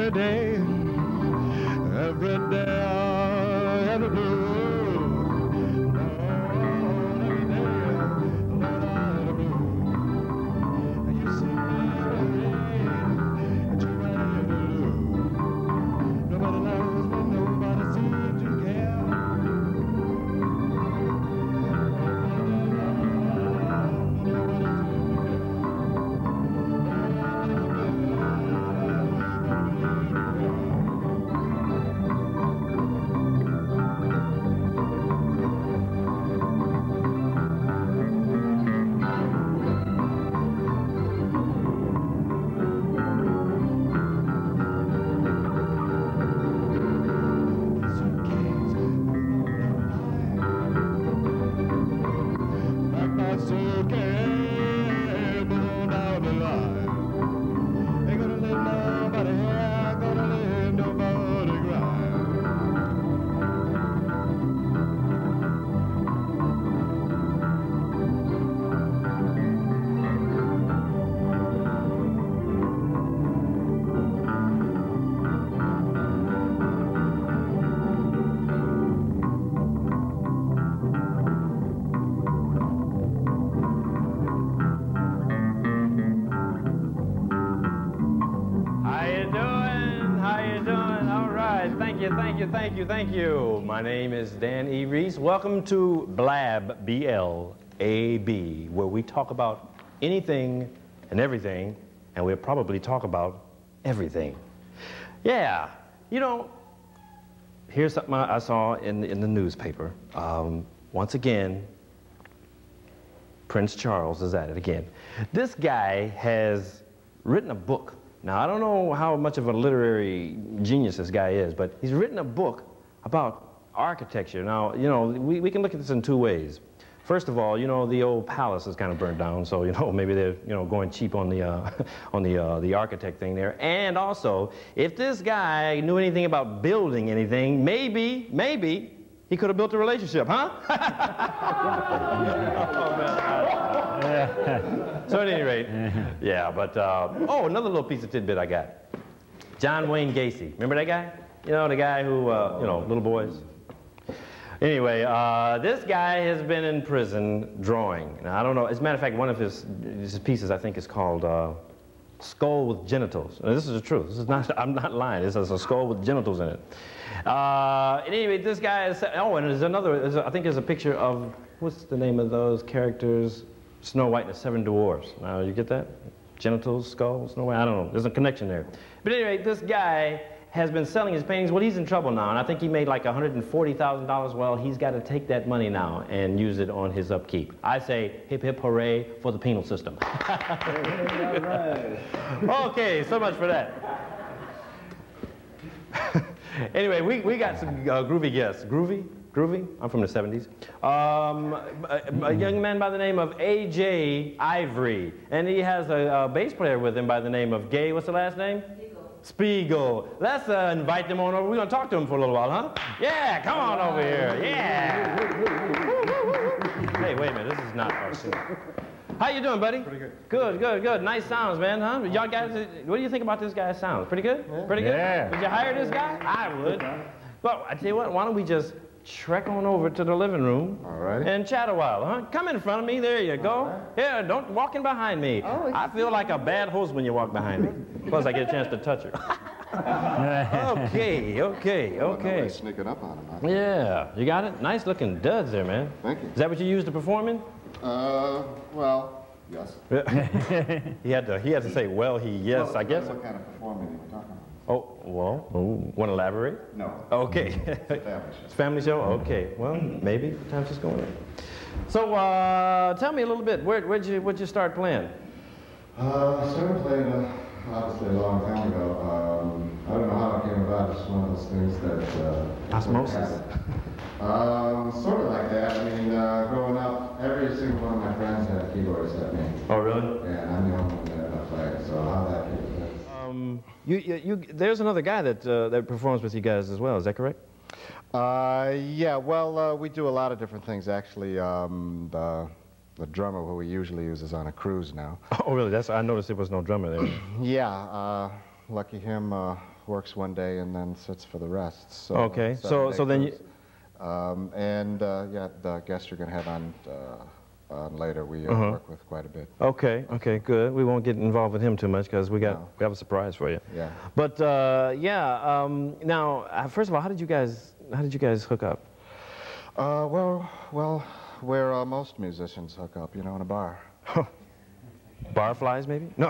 every day I had to do. Thank you. My name is Dan Reese. Welcome to Blab, B-L-A-B, where we talk about anything and everything, and we'll probably talk about everything. Yeah, you know, here's something I saw in the newspaper. Once again, Prince Charles is at it again. This guy has written a book. Now, I don't know how much of a literary genius this guy is, but he's written a book about architecture. Now, you know, we can look at this in two ways. First of all, you know, the old palace is kind of burned down, so, you know, maybe they're, you know, going cheap on the the architect thing there. And also, if this guy knew anything about building anything, maybe he could have built a relationship, huh? Oh, man. So at any rate, yeah, but, oh, another little piece of tidbit I got. John Wayne Gacy. Remember that guy? You know, the guy who, you know, little boys. Anyway, this guy has been in prison drawing. Now, I don't know, as a matter of fact, one of his pieces, I think, is called Skull with Genitals. Now, this is the truth. This is not, I'm not lying. This is a skull with genitals in it. Anyway, this guy is, oh, and there's another, I think there's a picture of, what's the name of those characters? Snow White and the Seven Dwarfs. Now, you get that? Genitals, skull, Snow White, I don't know. There's a connection there. But anyway, this guy has been selling his paintings. Well, he's in trouble now, and I think he made like $140,000. Well, he's got to take that money now and use it on his upkeep. I say, hip, hip, hooray for the penal system. Okay, so much for that. Anyway, we got some groovy guests. Groovy? Groovy? I'm from the 70s. A young man by the name of A.J. Ivory, and he has a bass player with him by the name of Gay. What's the last name? Spiegel. Let's invite them on over. We're going to talk to them for a little while, huh? Yeah, come on over here. Yeah. Hey, wait a minute. This is not our scene. How you doing, buddy? Pretty good. Good, good, good. Nice sounds, man, huh? Y'all guys, what do you think about this guy's sounds? Pretty good? Yeah. Pretty good? Yeah. Would you hire this guy? I would. Well, I tell you what, why don't we just trek on over to the living room and chat a while, huh? Come in front of me. There you go. Here, don't walk in behind me. Oh, I feel like a bad host when you walk behind me. Plus, I get a chance to touch her. Okay. Nobody's sneaking up on him, huh? Yeah, you got it? Nice looking duds there, man. Thank you. Is that what you used to perform in? Well, yes. he had to say, well, yes, well, I guess. What kind of performing are we talking about? Oh, well, want to elaborate? No. Okay. It's a family show. It's a family show? Okay. Well, maybe. Time's just going in. So, tell me a little bit. Where'd you start playing? I started playing, obviously, a long time ago. I don't know how it came about. It's one of those things that... Osmosis? Sort of like that. I mean, growing up, every single one of my friends had a keyboard except me. Oh, really? And I'm the only one that ever played, so how that came about. There's another guy that performs with you guys as well. Is that correct? Yeah. Well, we do a lot of different things. Actually, the drummer who we usually use is on a cruise now. Oh, really? I noticed there was no drummer there. Yeah. Lucky him. works one day and then sits for the rest. So, Okay, so then you... yeah, the guest you're going to have on later, we work with quite a bit. Okay, okay, good. We won't get involved with him too much because we have a surprise for you. Yeah. But yeah, now first of all, how did you guys hook up? Well, where most musicians hook up, you know, in a bar. Barflies, maybe? No.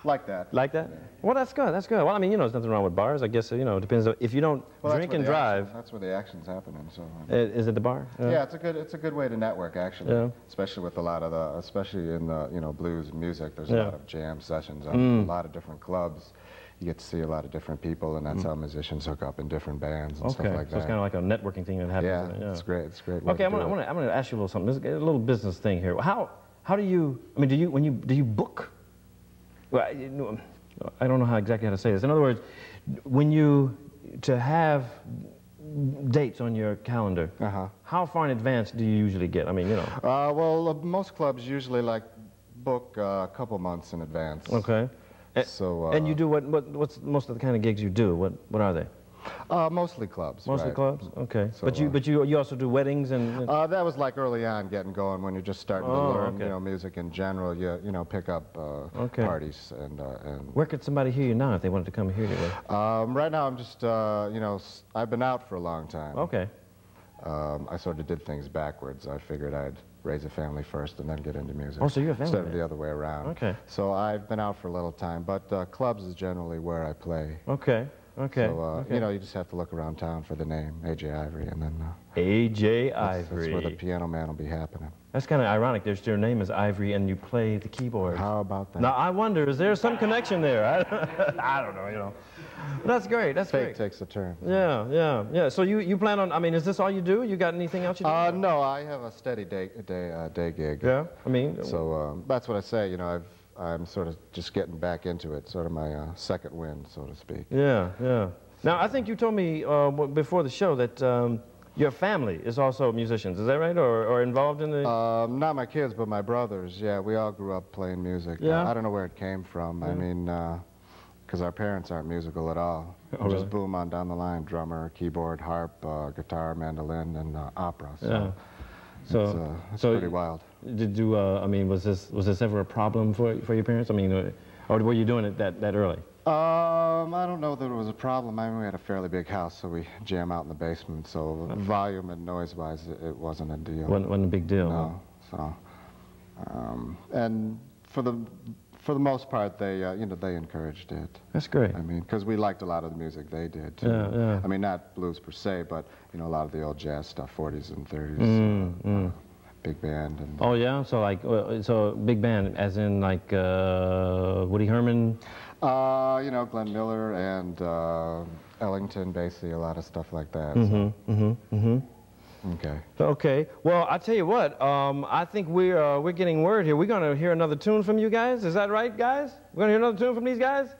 Like that. Like that? Well, that's good. That's good. Well, I mean, you know, there's nothing wrong with bars. I guess, you know, it depends. If you don't drink and drive. That's where the action's happening. So. Is it the bar? Yeah, it's a good way to network, actually. Yeah. Especially with a lot of especially in the, you know, blues and music. There's a lot of jam sessions on a lot of different clubs. You get to see a lot of different people, and that's how musicians hook up in different bands and stuff like that. So it's kind of like a networking thing that happens. Yeah, it's great. It's great. Okay, I'm gonna ask you a little something. This is a little business thing here. How do you? I mean, do you book? Well, I don't know exactly how to say this. In other words, to have dates on your calendar, how far in advance do you usually get? I mean, you know. Well, most clubs usually book a couple months in advance. Okay. So. And you do what's most of the kind of gigs you do? What are they? Mostly clubs. Mostly clubs? Okay. So, but you also do weddings and... that was like early on getting going when you're just starting to learn, you know, music in general. You know, pick up parties and... Where could somebody hear you now if they wanted to come hear you? Right now I'm just, you know, I've been out for a long time. Okay. I sort of did things backwards. I figured I'd raise a family first and then get into music. Oh, so you're a family instead of the other way around. Okay. So I've been out for a little time, but clubs is generally where I play. Okay. Okay. So, you know, you just have to look around town for the name, A.J. Ivory, and then... A.J. Ivory. That's where the piano man will be happening. That's kind of ironic. Your name is Ivory, and you play the keyboard. How about that? Now, I wonder, is there some connection there? I don't know, you know. But that's great. That's great. Fate takes a turn. Yeah. So you plan on, I mean, is this all you do? You got anything else you do? No, I have a steady day gig. Yeah, I mean... So that's what I say, you know, I'm sort of just getting back into it, sort of my second wind, so to speak. Yeah. Now, I think you told me before the show that your family is also musicians. Is that right, or involved in the... Not my kids, but my brothers. Yeah, we all grew up playing music. Yeah. I don't know where it came from. I mean, because our parents aren't musical at all. Oh, really? Just boom on down the line, drummer, keyboard, harp, guitar, mandolin, and opera. So it's pretty wild. Did you, I mean, was this ever a problem for your parents? I mean, or were you doing it that early? I don't know that it was a problem. I mean, we had a fairly big house, so we jam out in the basement. So volume and noise-wise, it wasn't a deal. Wasn't a big deal. No. So, and for the most part, they you know, they encouraged it. That's great. I mean, because we liked a lot of the music they did too. Yeah. I mean, not blues per se, but you know, a lot of the old jazz stuff, 40s and 30s. Big band. And, oh yeah, so like so big band, as in like Woody Herman. You know, Glenn Miller and Ellington, basically a lot of stuff like that. Okay. Okay. Well, I tell you what. I think we're getting word here. We're gonna hear another tune from you guys. Is that right, guys? We're gonna hear another tune from these guys.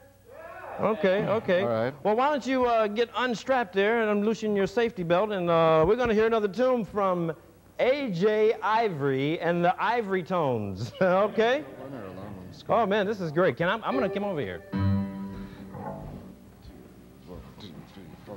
Yeah. Okay. All right. Well, why don't you get unstrapped there and unloosen your safety belt, and we're gonna hear another tune from A.J. Ivory and the Ivory Tones. Okay. Oh man, this is great. I'm gonna come over here. 1, 2, 3, 4.